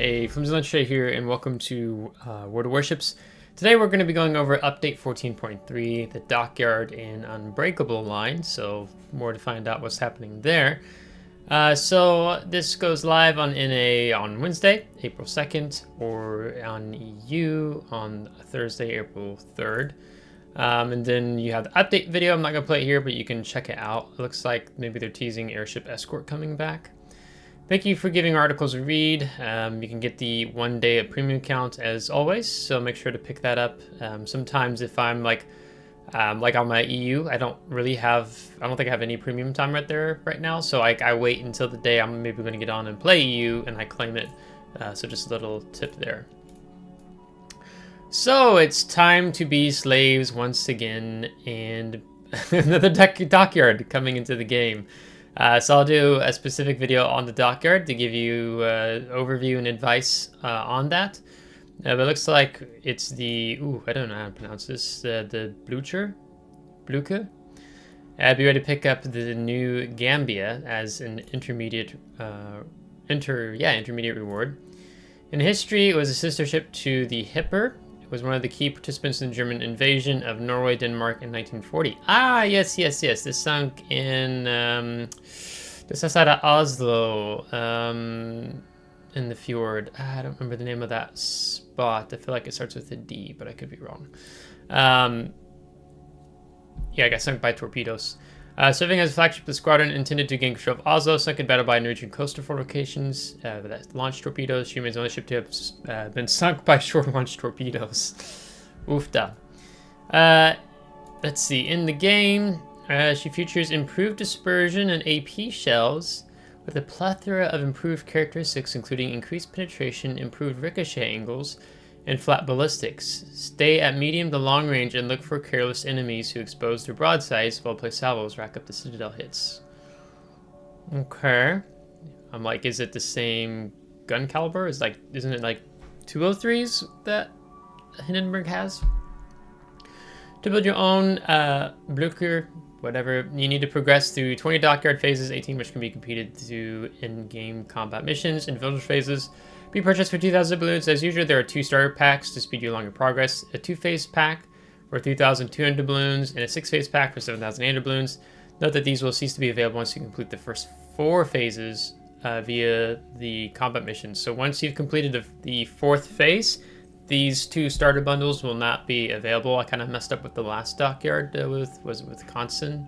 Hey, FlimsyLunchTray here, and welcome to World of Warships. Today we're going to be going over Update 14.3, the Dockyard and Unbreakable line, so more to find out what's happening there. So this goes live on NA on Wednesday, April 2nd, or on EU on Thursday, April 3rd. And then you have the update video. I'm not going to play it here, but you can check it out. It looks like maybe they're teasing Airship Escort coming back. Thank you for giving articles a read. You can get the 1 day of premium account as always, so make sure to pick that up. Sometimes if I'm like on my EU, I don't think I have any premium time right now, so I wait until the day I'm maybe going to get on and play EU and I claim it. So just a little tip there. So it's time to be slaves once again, and another dockyard coming into the game. So I'll do a specific video on the dockyard to give you overview and advice on that. But it looks like it's the, I don't know how to pronounce this, the Blücher? Be ready to pick up the new Gambia as an intermediate reward. In history, it was a sister ship to the Hipper. It was one of the key participants in the German invasion of Norway, Denmark in 1940. Ah, yes. This sunk in just outside of Oslo, in the fjord. I don't remember the name of that spot. I feel like it starts with a D, but I could be wrong. Yeah, I got sunk by torpedoes. Serving as a flagship, the squadron intended to gain control of Oslo, sunk in battle by Norwegian coastal fortifications that launched torpedoes. She remains the only ship to have been sunk by short-launched torpedoes. Oofda. Let's see. In the game, she features improved dispersion and AP shells with a plethora of improved characteristics, including increased penetration, improved ricochet angles, and flat ballistics. Stay at medium to long range and look for careless enemies who expose their broadsides while play salvos rack up the citadel hits. Okay. I'm like, is it the same gun caliber? Isn't it like 203s that Hindenburg has? To build your own Blücher, whatever, you need to progress through 20 dockyard phases, 18 which can be competed through in-game combat missions and village phases. Be purchased for 2,000 balloons. As usual, there are 2 starter packs to speed you along your progress. A 2-phase pack for 3,200 balloons and a 6-phase pack for 7,800 balloons. Note that these will cease to be available once you complete the first 4 phases via the combat missions. So once you've completed the 4th phase, these 2 starter bundles will not be available. I kind of messed up with the last dockyard with Wisconsin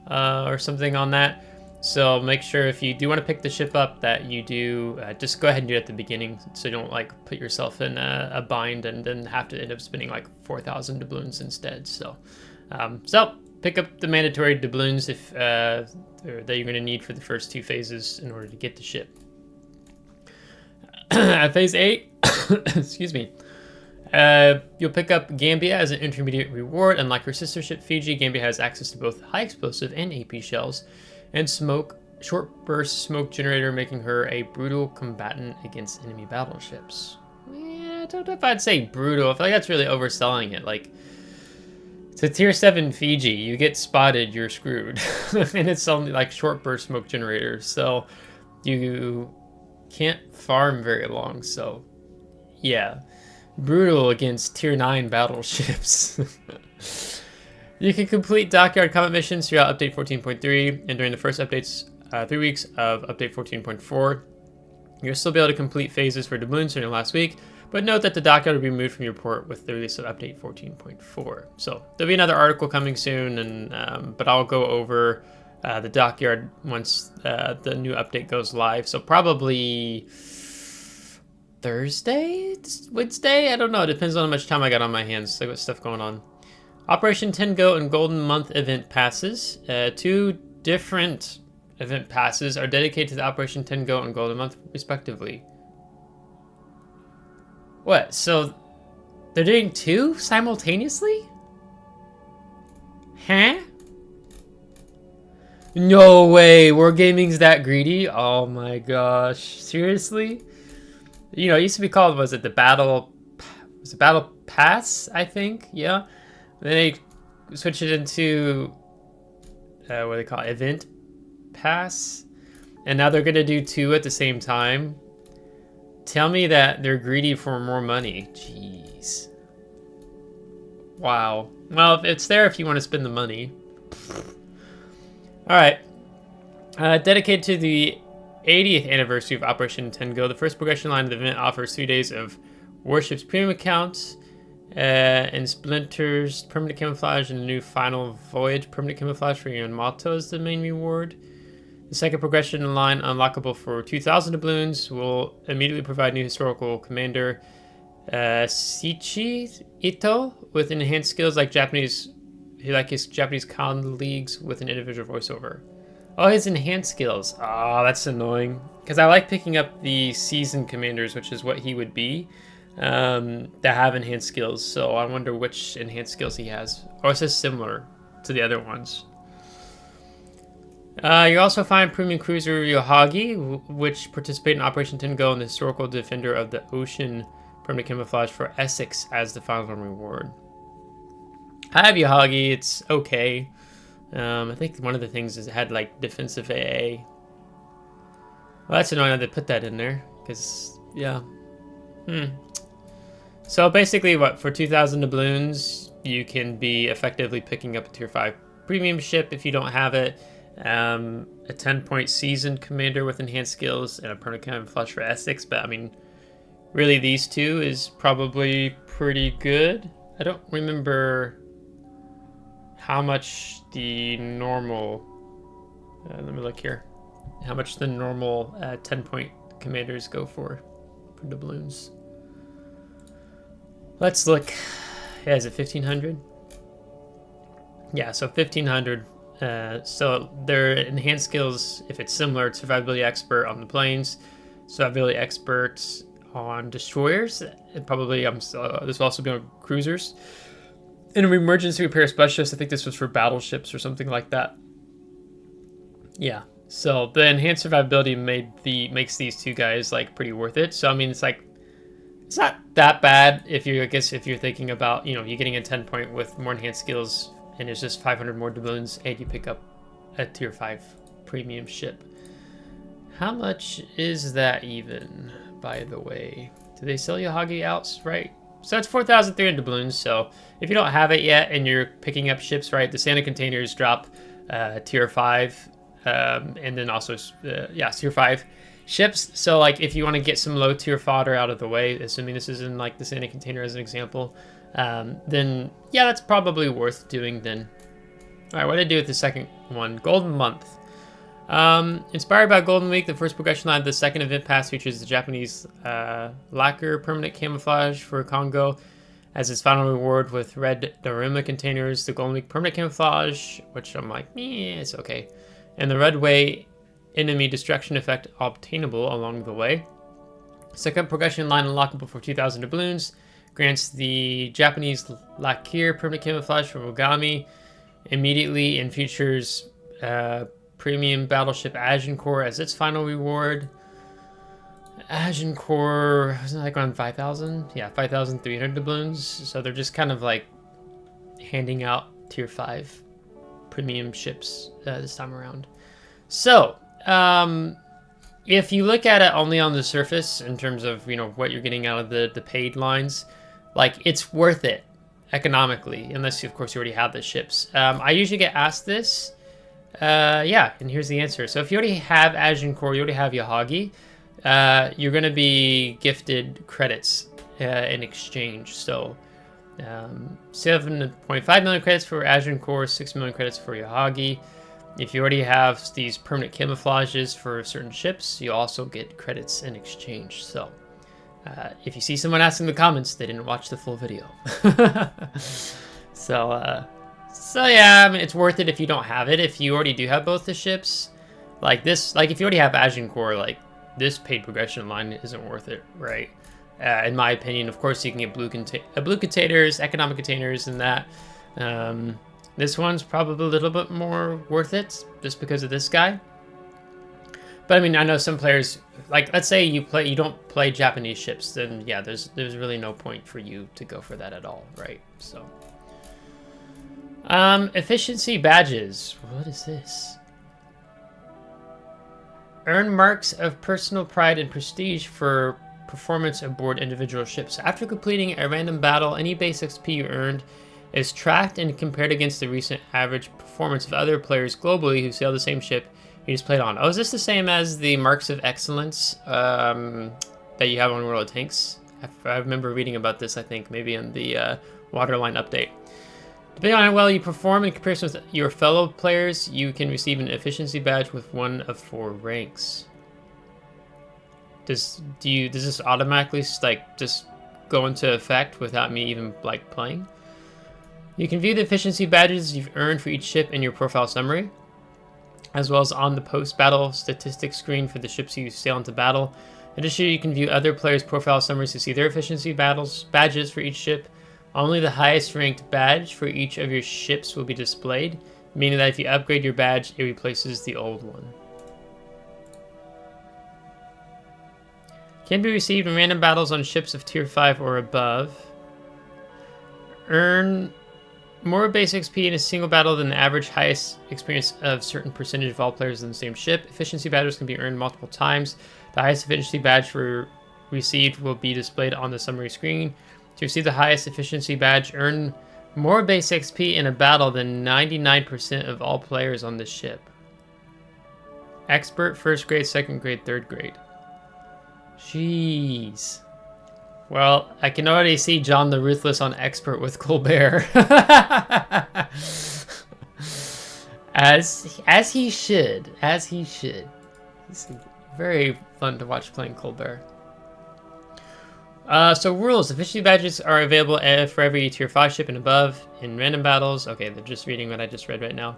or something on that. So make sure if you do want to pick the ship up that you do, just go ahead and do it at the beginning so you don't like put yourself in a bind and then have to end up spending like 4,000 doubloons instead. So pick up the mandatory doubloons that you're going to need for the first 2 phases in order to get the ship. At phase 8, excuse me, you'll pick up Gambia as an intermediate reward. Unlike her sister ship Fiji, Gambia has access to both high explosive and AP shells and short burst smoke generator, making her a brutal combatant against enemy battleships. Yeah, I don't know if I'd say brutal. I feel like that's really overselling it. Like, it's a tier 7 Fiji. You get spotted, you're screwed. And it's only like short burst smoke generator, so you can't farm very long. So yeah, brutal against tier 9 battleships. You can complete dockyard combat missions throughout Update 14.3, and during the first updates, 3 weeks of Update 14.4. You'll still be able to complete phases for doubloons during the last week, but note that the dockyard will be removed from your port with the release of Update 14.4. So there'll be another article coming soon, and but I'll go over the dockyard once the new update goes live. So probably Thursday, Wednesday, I don't know. It depends on how much time I got on my hands. I got stuff going on. Operation 10 Go and Golden Month event passes. 2 different event passes are dedicated to the Operation 10 Go and Golden Month, respectively. What? So they're doing 2 simultaneously? Huh? No way. Wargaming's that greedy? Oh my gosh. Seriously? You know, it used to be called, was it Battle Pass, I think? Yeah. Then they switched it into what do they call it? Event Pass. And now they're going to do 2 at the same time. Tell me that they're greedy for more money. Jeez. Wow. Well, it's there if you want to spend the money. Alright. Dedicated to the 80th anniversary of Operation Tengo, the first progression line of the event offers 3 days of Warships premium accounts and Splinters permanent camouflage and a new final voyage permanent camouflage for Yamato as the main reward. The second progression line, unlockable for 2,000 doubloons, will immediately provide new historical commander Shichi Ito with enhanced skills like his Japanese colleagues with an individual voiceover. Oh, his enhanced skills. Oh, that's annoying. Because I like picking up the seasoned commanders, which is what he would be, that have enhanced skills. So I wonder which enhanced skills he has. Or it says similar to the other ones. You also find premium cruiser Yohagi, which participate in Operation Tengo and the historical defender of the ocean permanent camouflage for Essex as the final reward. I have Yohagi. It's okay. I think one of the things is it had like defensive AA. Well, that's annoying that they put that in there because yeah. So basically, what for 2,000 doubloons, you can be effectively picking up a tier 5 premium ship if you don't have it. A 10-point seasoned commander with enhanced skills and a permanent camouflage for Essex. But I mean, really, these two is probably pretty good. I don't remember how much the normal, let me look here, how much the normal 10-point commanders go for doubloons. Let's look. Yeah, is it 1,500? Yeah, so 1,500. So their enhanced skills, if it's similar, survivability expert on the planes, survivability expert on destroyers, and probably this will also be on cruisers. In an emergency repair specialist, I think this was for battleships or something like that. Yeah, so the enhanced survivability makes these two guys like pretty worth it. So I mean, it's not that bad if you're thinking about, you getting a 10-point with more enhanced skills and it's just 500 more doubloons and you pick up a tier 5 premium ship. How much is that even, by the way? Do they sell Yohagi outright? So it's 4,300 doubloons. So if you don't have it yet and you're picking up ships, right, the Santa containers drop tier 5, and then also tier 5 ships. So like if you want to get some low tier fodder out of the way, assuming this is in like the Santa container as an example, then yeah, that's probably worth doing then. All right, what did I do with the second one? Golden Month. Inspired by Golden Week, the first progression line of the second event pass features the Japanese lacquer permanent camouflage for Congo as its final reward with red Daruma containers, the Golden Week permanent camouflage, which I'm like, it's okay, and the red way enemy destruction effect obtainable along the way. Second progression line unlockable for 2,000 doubloons grants the Japanese lacquer permanent camouflage for Ogami immediately and features premium battleship Agincourt as its final reward. Agincourt wasn't like around 5,000? Yeah, 5,300 doubloons. So they're just kind of like handing out tier 5 premium ships this time around. So, if you look at it only on the surface in terms of, what you're getting out of the paid lines, like it's worth it economically, unless of course you already have the ships. I usually get asked this. Yeah, and here's the answer. So if you already have Agincourt, you already have Yohagi, you're going to be gifted credits in exchange. So 7.5 million credits for Agincourt, 6 million credits for Yohagi. If you already have these permanent camouflages for certain ships, you also get credits in exchange. So if you see someone asking in the comments, they didn't watch the full video. So yeah, I mean, it's worth it if you don't have it. If you already do have both the ships, like this, like if you already have Agincourt, like this paid progression line isn't worth it, right? In my opinion, of course, you can get blue containers, economic containers, and that. This one's probably a little bit more worth it just because of this guy. But I mean, I know some players, like let's say you don't play Japanese ships, then yeah, there's really no point for you to go for that at all, right? So. Efficiency badges. What is this? Earn marks of personal pride and prestige for performance aboard individual ships. After completing a random battle, any base XP you earned is tracked and compared against the recent average performance of other players globally who sail the same ship you just played on. Oh, is this the same as the Marks of Excellence that you have on World of Tanks? I remember reading about this, I think, maybe in the Waterline update. Depending on how well you perform in comparison with your fellow players, you can receive an efficiency badge with one of 4 ranks. Does this automatically just go into effect without me even playing? You can view the efficiency badges you've earned for each ship in your profile summary, as well as on the post-battle statistics screen for the ships you sail into battle. Additionally, you can view other players' profile summaries to see their efficiency badges for each ship. Only the highest ranked badge for each of your ships will be displayed, meaning that if you upgrade your badge, it replaces the old one. Can be received in random battles on ships of tier 5 or above. Earn more base XP in a single battle than the average highest experience of certain percentage of all players in the same ship. Efficiency badges can be earned multiple times. The highest efficiency badge received will be displayed on the summary screen. To receive the highest efficiency badge, earn more base XP in a battle than 99% of all players on the ship. Expert, 1st grade, 2nd grade, 3rd grade. Jeez. Well, I can already see John the Ruthless on Expert with Colbert. as he should. As he should. He's very fun to watch playing Colbert. So rules. Efficiency badges are available for every tier 5 ship and above in random battles. Okay, they're just reading what I just read right now.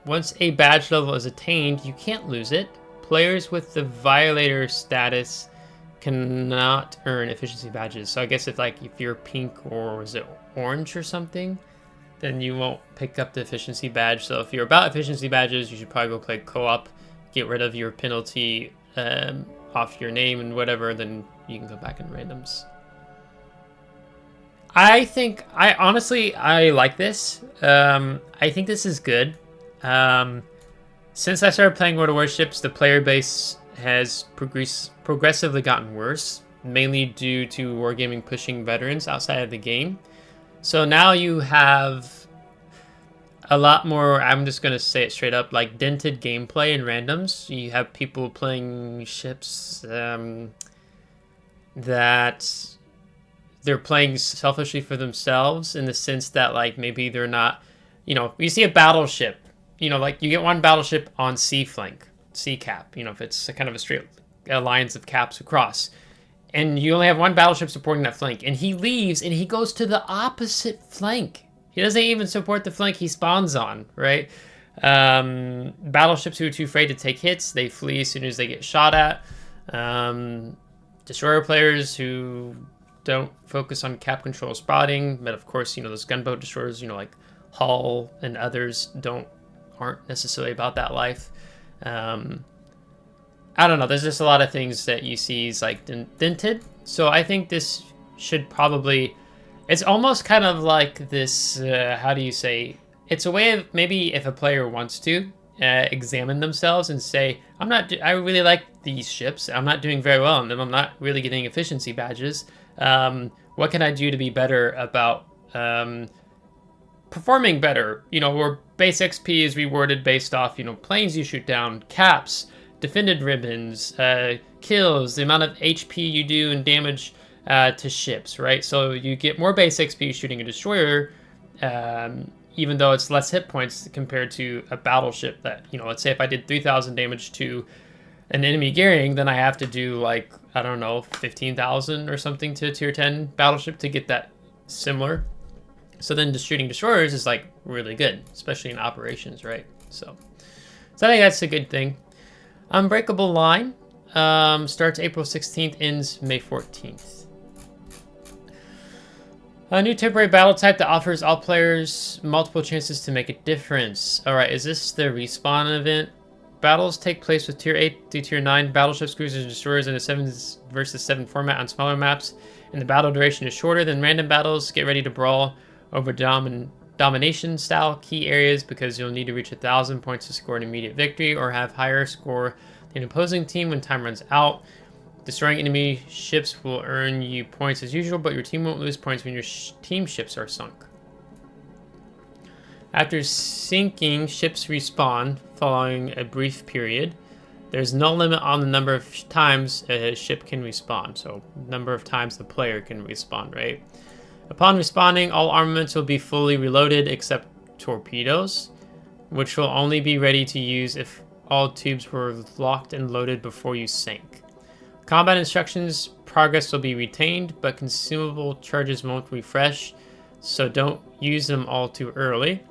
Once a badge level is attained, you can't lose it. Players with the Violator status cannot earn efficiency badges. So I guess if you're pink or is it orange or something, then you won't pick up the efficiency badge. So if you're about efficiency badges, you should probably go play co-op, get rid of your penalty off your name and whatever, then you can go back in randoms. I honestly like this. I think this is good. Since I started playing World of Warships, the player base has progressively gotten worse, mainly due to wargaming pushing veterans outside of the game. So now you have a lot more, I'm just going to say it straight up, dented gameplay in randoms. You have people playing ships that they're playing selfishly for themselves, in the sense that maybe they're not, you see a battleship, you get one battleship on C flank, C cap, if it's kind of a straight lines of caps across, and you only have one battleship supporting that flank, and he leaves and he goes to the opposite flank. He doesn't even support the flank he spawns on, right? Battleships who are too afraid to take hits, they flee as soon as they get shot at. Destroyer players who don't focus on cap control spotting, but of course, those gunboat destroyers, like Hull and others aren't necessarily about that life. I don't know, there's just a lot of things that you see is dented. So I think this should probably, it's almost kind of like this, how do you say, it's a way of maybe if a player wants to examine themselves and say, I really like these ships, I'm not doing very well on them, I'm not really getting efficiency badges. What can I do to be better about performing better? Where base XP is rewarded based off, planes you shoot down, caps, defended ribbons, kills, the amount of HP you do and damage to ships, right? So you get more base XP shooting a destroyer, even though it's less hit points compared to a battleship that, let's say if I did 3,000 damage to an enemy gearing, then I have to do I don't know, 15,000 or something to a tier 10 battleship to get that similar. So then just shooting destroyers is really good, especially in operations, right? So I think that's a good thing. Unbreakable line starts April 16th, ends May 14th. A new temporary battle type that offers all players multiple chances to make a difference. Alright, is this the respawn event? Battles take place with tier 8 through tier 9 battleships, cruisers, and destroyers in a 7 versus 7 format on smaller maps, and the battle duration is shorter than random battles. Get ready to brawl over domination style key areas, because you'll need to reach 1,000 points to score an immediate victory or have higher score than an opposing team when time runs out. Destroying enemy ships will earn you points as usual, but your team won't lose points when your team ships are sunk. After sinking, ships respawn following a brief period. There's no limit on the number of times a ship can respawn, so number of times the player can respawn, right? Upon respawning, all armaments will be fully reloaded except torpedoes, which will only be ready to use if all tubes were locked and loaded before you sank. Combat instructions progress will be retained, but consumable charges won't refresh, so don't use them all too early.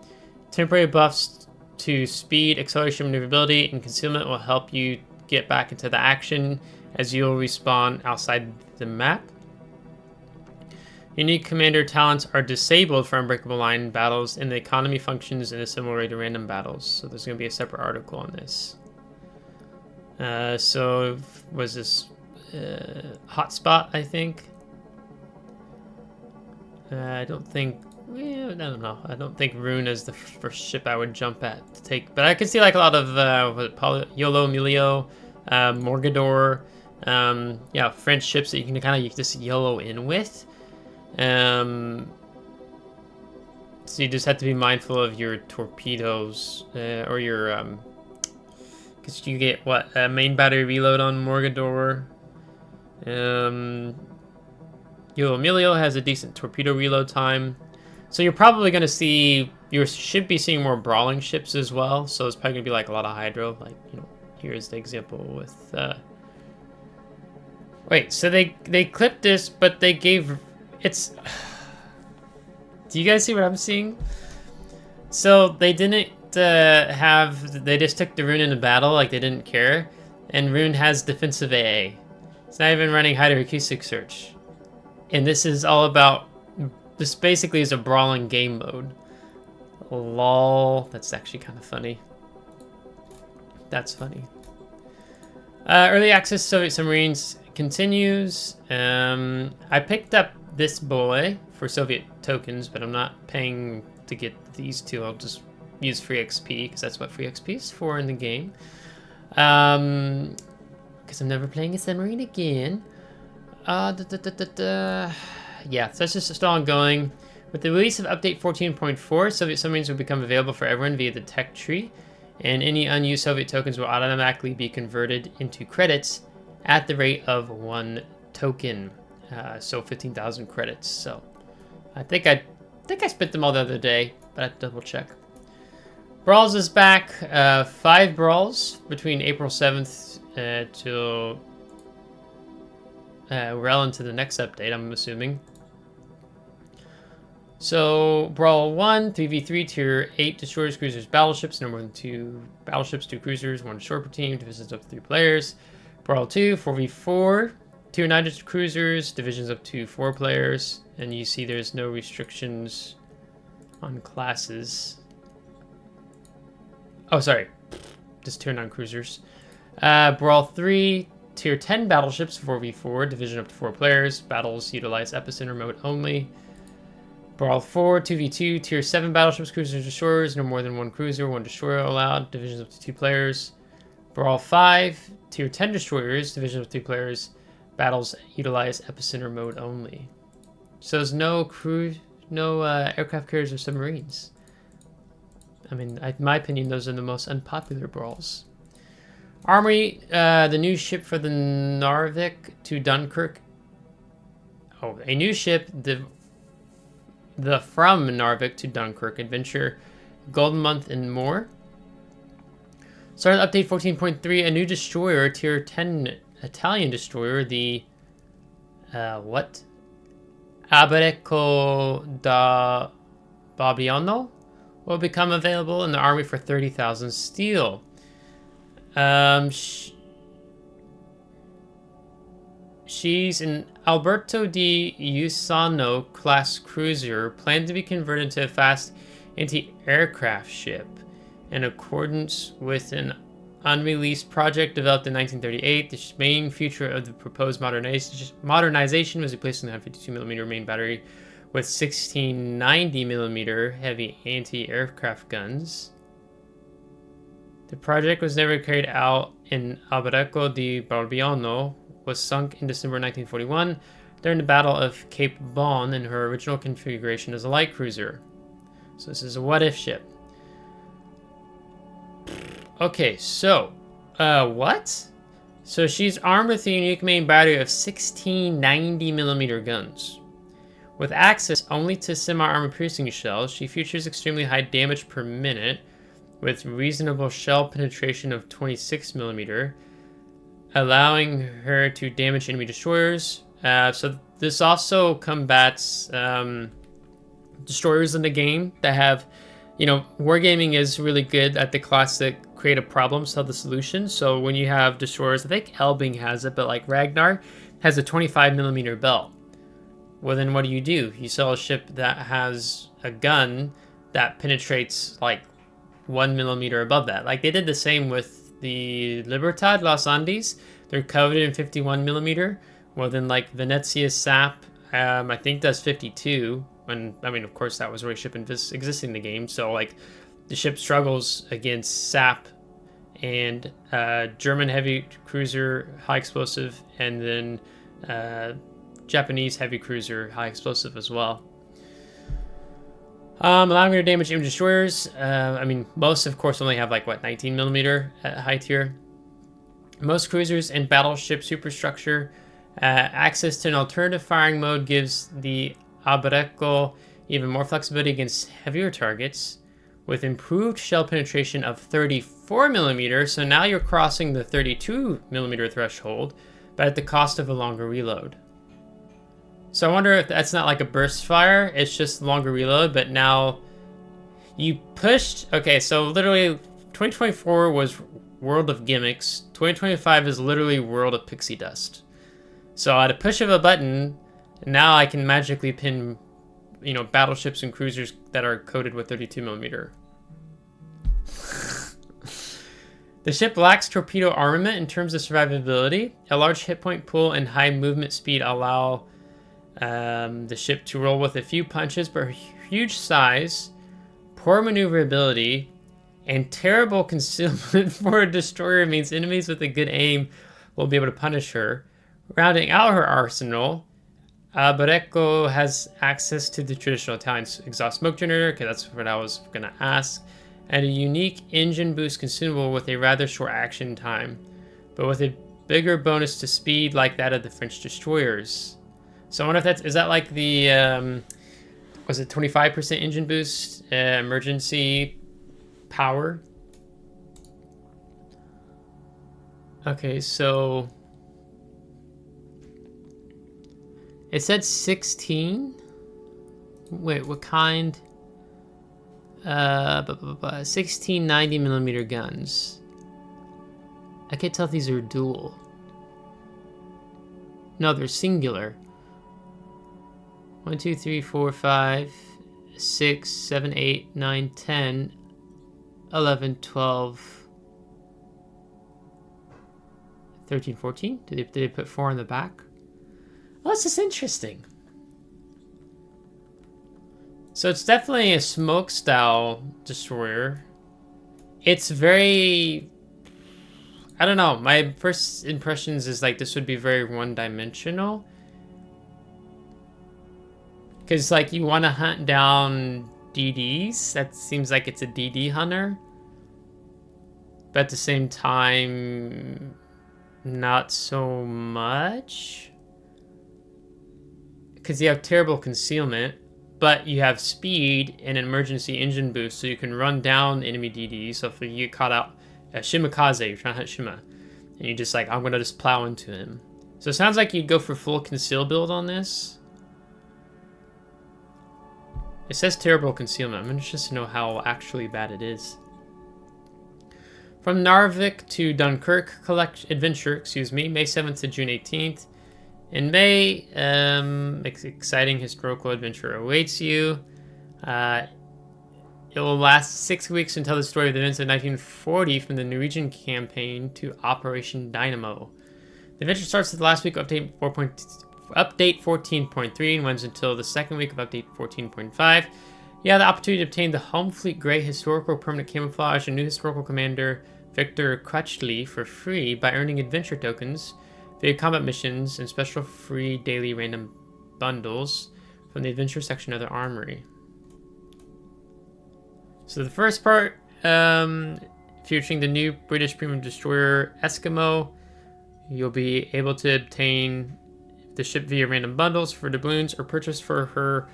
Temporary buffs to speed, acceleration, maneuverability, and concealment will help you get back into the action as you'll respawn outside the map. Unique commander talents are disabled for Unbreakable line battles, and the economy functions in a similar way to random battles. So there's going to be a separate article on this. So was this hotspot? I think. I don't think. Yeah, I don't know. I don't think Rune is the first ship I would jump at to take, but I can see like a lot of Yolo, Emilio, Morgador, yeah, French ships that you can kind of just YOLO in with. So you just have to be mindful of your torpedoes or your because you get what main battery reload on Morgador. Yolo Emilio has a decent torpedo reload time. So you're probably going to see, you should be seeing more brawling ships as well. So it's probably going to be like a lot of Hydro. Like, you know, here's the example with, wait, so they clipped this, but they gave, it's, do you guys see what I'm seeing? So they didn't they just took the Rune in the battle, like they didn't care. And Rune has defensive AA. It's not even running hydroacoustic search. And this is all about, this basically is a brawling game mode. Lol, that's actually kind of funny. That's funny. Early access Soviet submarines continues. I picked up this boy for Soviet tokens, but I'm not paying to get these two. I'll just use free XP, because that's what free XP is for in the game. Because I'm never playing a submarine again. Yeah, so that's just still ongoing. With the release of update 14.4, Soviet submarines will become available for everyone via the tech tree, and any unused Soviet tokens will automatically be converted into credits at the rate of 1 token. So 15,000 credits. So I think I spent them all the other day, but I have to double check. Brawls is back. 5 Brawls between April 7th till well into the next update, I'm assuming. So, Brawl 1, 3v3, Tier 8 destroyers, cruisers, battleships, no more than 2 battleships, 2 cruisers, 1 destroyer per team, divisions up to 3 players. Brawl 2, 4v4, Tier 9 cruisers, divisions up to 4 players. And you see there's no restrictions on classes. Oh, sorry. Just Tier 9 cruisers. Brawl 3, Tier 10 battleships, 4v4, division up to 4 players. Battles utilize epicenter mode only. Brawl 4, 2v2, Tier 7 battleships, cruisers, destroyers, no more than 1 cruiser, 1 destroyer allowed, divisions up to 2 players. Brawl 5, Tier 10 destroyers, divisions up to 2 players, battles utilize epicenter mode only. So there's no aircraft carriers or submarines. I mean, in my opinion, those are the most unpopular brawls. Armory, the new ship for the Narvik to Dunkirk. Oh, a new ship, the from Narvik to Dunkirk adventure, Golden Month and more. Starting update 14.3, a new destroyer, Tier 10 Italian destroyer, the what? Abereco da Babbiano will become available in the army for 30,000 steel. She's an Alberto di Usano class cruiser planned to be converted into a fast anti-aircraft ship in accordance with an unreleased project developed in 1938. The main feature of the proposed modernization was replacing the 152mm main battery with 1690mm heavy anti-aircraft guns. The project was never carried out in Albereco di Barbiano, was sunk in December 1941 during the Battle of Cape Bon in her original configuration as a light cruiser. So this is a what-if ship. Okay, so, what? So she's armed with a unique main battery of 16 90mm guns. With access only to semi-armor piercing shells, she features extremely high damage per minute, with reasonable shell penetration of 26mm, allowing her to damage enemy destroyers. So this also combats destroyers in the game that have, you know, wargaming is really good at the classic create a problem, solve the solution. So when you have destroyers, I think Elbing has it, but like Ragnar has a 25mm belt. Well, then what do? You sell a ship that has a gun that penetrates like 1mm above that. Like they did the same with the Libertad Los Andes. They're coated in 51mm. Well, then like Venezia's SAP, I think that's 52. And I mean, of course, that was already a ship existing in the game. So like the ship struggles against SAP and German heavy cruiser high explosive, and then Japanese heavy cruiser high explosive as well. Allowing her to damage enemy destroyers. I mean, most of course only have like what 19mm at high tier. Most cruisers and battleship superstructure. Access to an alternative firing mode gives the Unbreakable even more flexibility against heavier targets, with improved shell penetration of 34mm. So now you're crossing the 32mm threshold, but at the cost of a longer reload. So I wonder if that's not like a burst fire, it's just longer reload, but now you pushed... Okay, so literally 2024 was World of Gimmicks, 2025 is literally World of Pixie Dust. So at a push of a button, now I can magically pin, you know, battleships and cruisers that are coated with 32mm. The ship lacks torpedo armament in terms of survivability. A large hit point pool and high movement speed allow the ship to roll with a few punches, but her huge size, poor maneuverability, and terrible concealment for a destroyer means enemies with a good aim will be able to punish her. Rounding out her arsenal, Barreco has access to the traditional Italian exhaust smoke generator, okay, that's what I was going to ask, and a unique engine boost consumable with a rather short action time, but with a bigger bonus to speed like that of the French destroyers. So I wonder if that's, is that like the, was it 25% engine boost, emergency power? Okay, so it said 16. Wait, what kind? 16 90mm guns. I can't tell if these are dual. No, they're singular. 1, 2, 3, 4, 5, 6, 7, 8, 9, 10, 11, 12, 13, 14? Did they put 4 on the back? Oh, this is interesting. So it's definitely a smoke style destroyer. It's very... I don't know. My first impressions is like this would be very one-dimensional. Because like you want to hunt down DDs. That seems like it's a DD hunter. But at the same time, not so much. Because you have terrible concealment, but you have speed and an emergency engine boost, so you can run down enemy DDs. So if you get caught out at Shimakaze, you're trying to hunt Shima, and you just like, I'm going to just plow into him. So it sounds like you'd go for full conceal build on this. It says terrible concealment. I'm interested to know how actually bad it is. From Narvik to Dunkirk Adventure, May 7th to June 18th. In May, exciting historical adventure awaits you. It will last 6 weeks until the story of the events of 1940 from the Norwegian campaign to Operation Dynamo. The adventure starts with the last week of update 14.3 and runs until the second week of update 14.5. You have the opportunity to obtain the Home Fleet Grey historical permanent camouflage and new historical commander Victor Crutchley for free by earning adventure tokens. via combat missions and special free daily random bundles from the adventure section of the Armory. So the first part, featuring the new British premium destroyer Eskimo, you'll be able to obtain the ship via random bundles for doubloons or purchase her for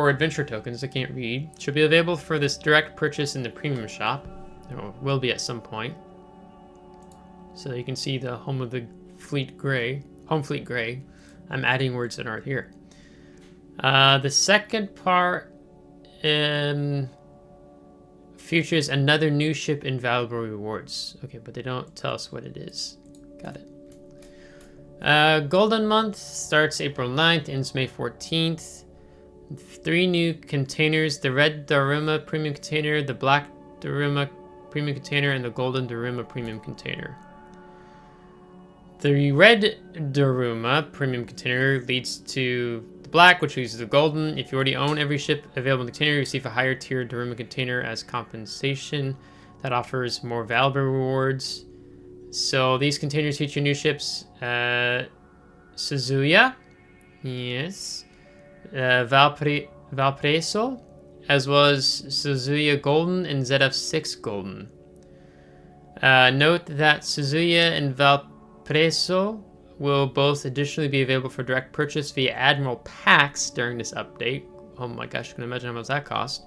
adventure tokens. I can't read. Should be available for this direct purchase in the premium shop. It will be at some point. So you can see the home of the fleet gray. Home fleet gray. I'm adding words that aren't here. The second part features another new ship and valuable rewards. Okay, but they don't tell us what it is. Got it. Golden Month starts April 9th, ends May 14th. 3 new containers: the red Daruma premium container, the black Daruma premium container, and the golden Daruma premium container. The red Daruma premium container leads to the black, which leads to the golden. If you already own every ship available in the container, you receive a higher tier Daruma container as compensation that offers more valuable rewards. So these containers feature new ships: Suzuya, yes, Valpreso, as well as Suzuya Golden and ZF6 Golden. Note that Suzuya and Valpreso will both additionally be available for direct purchase via Admiral packs during this update. Oh my gosh, I can imagine how much that cost.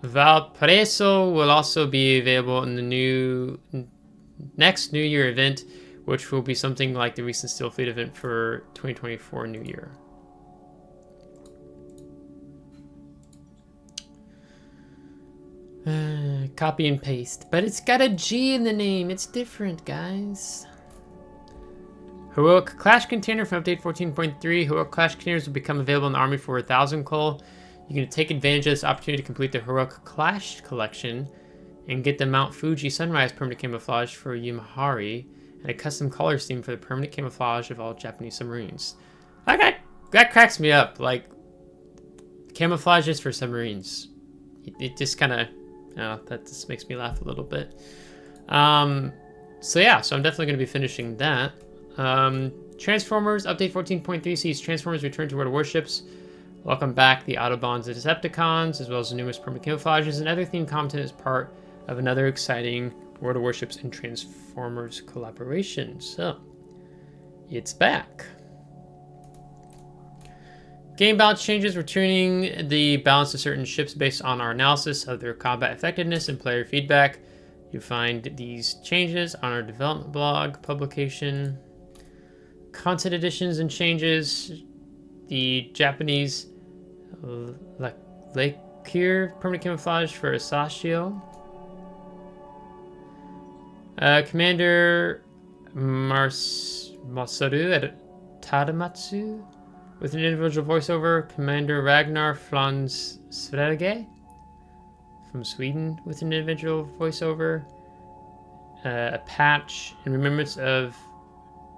Valpreso will also be available in the next New Year event, which will be something like the recent Steel Fleet event for 2024 New Year. Copy and paste, but it's got a G in the name. It's different, guys. Heroic Clash Container from Update 14.3. Heroic Clash Containers will become available in the Army for 1,000 coal. You can take advantage of this opportunity to complete the Heroic Clash collection and get the Mount Fuji Sunrise permanent camouflage for Yamahari and a custom color scheme for the permanent camouflage of all Japanese submarines. That cracks me up. Like, camouflages for submarines. It just kind of, that just makes me laugh a little bit. So yeah, so I'm definitely going to be finishing that. Transformers, Update 14.3 sees Transformers return to World of Warships. Welcome back the Autobots and Decepticons, as well as the numerous permanent camouflages and other themed content as part of another exciting World of Warships and Transformers collaboration. So, it's back. Game balance changes, returning the balance of certain ships based on our analysis of their combat effectiveness and player feedback. You find these changes on our development blog publication. Content additions and changes. The Japanese Lakir permanent camouflage for Asashio. Commander Masaru at Tadamatsu with an individual voiceover. Commander Ragnar Flans Sverige from Sweden with an individual voiceover. A patch in remembrance of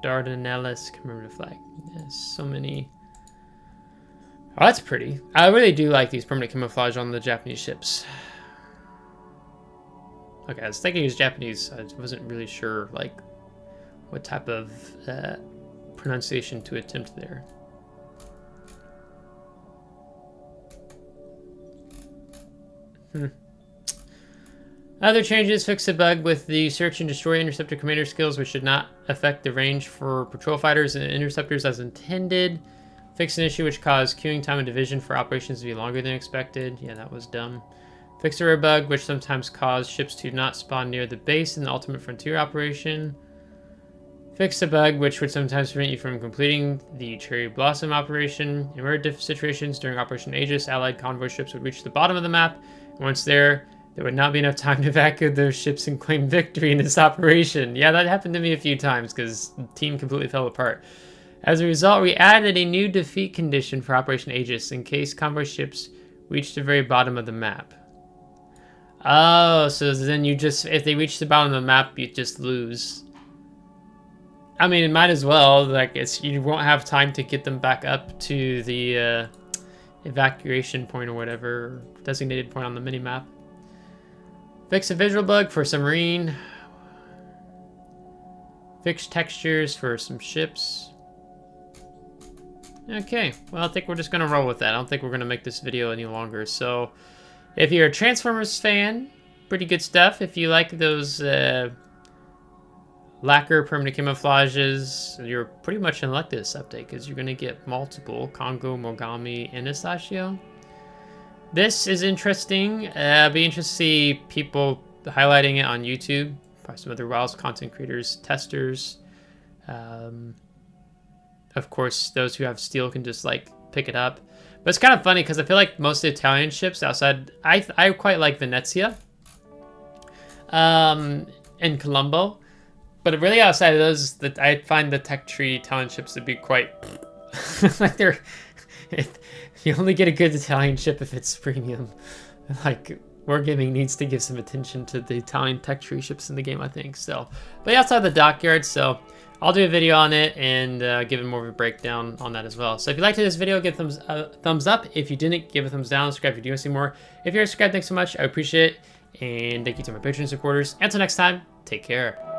Dardanelles commemorative flag. Yes, so many. Oh, that's pretty. I really do like these permanent camouflage on the Japanese ships. Okay, I was thinking it was Japanese. I wasn't really sure, like, what type of pronunciation to attempt there. Other changes: fix a bug with the search and destroy interceptor commander skills, which should not affect the range for patrol fighters and interceptors as intended. Fix an issue which caused queuing time and division for operations to be longer than expected. Yeah, that was dumb. Fix a rare bug which sometimes caused ships to not spawn near the base in the Ultimate Frontier operation. Fix a bug which would sometimes prevent you from completing the Cherry Blossom operation. In rare situations during Operation Aegis, Allied convoy ships would reach the bottom of the map. And once there would not be enough time to evacuate those ships and claim victory in this operation. Yeah, that happened to me a few times because the team completely fell apart. As a result, we added a new defeat condition for Operation Aegis in case convoy ships reach the very bottom of the map. Oh, so then you just, if they reach the bottom of the map, you just lose. I mean, it might as well, like, you won't have time to get them back up to the evacuation point or whatever, designated point on the minimap. Fix a visual bug for submarine. Fix textures for some ships. Okay, well, I think we're just gonna roll with that. I don't think we're gonna make this video any longer. So, if you're a Transformers fan, pretty good stuff. If you like those lacquer permanent camouflages, you're pretty much in luck this update because you're gonna get multiple Congo, Mogami, and Istachio. This is interesting. Be interested to see people highlighting it on YouTube. Probably some other Brawls content creators, testers. Of course, those who have steel can just like pick it up. But it's kind of funny because I feel like most of the Italian ships outside, I quite like Venezia and Colombo. But really outside of those, I find the tech tree Italian ships to be quite like you only get a good Italian ship if it's premium. Like Wargaming needs to give some attention to the Italian tech tree ships in the game, I think. So, but outside the dockyard, so I'll do a video on it and give it more of a breakdown on that as well. So if you liked this video, give a thumbs up. If you didn't, give a thumbs down. Subscribe if you do want to see more. If you're subscribed, thanks so much. I appreciate it. And thank you to my Patreon supporters. Until next time, take care.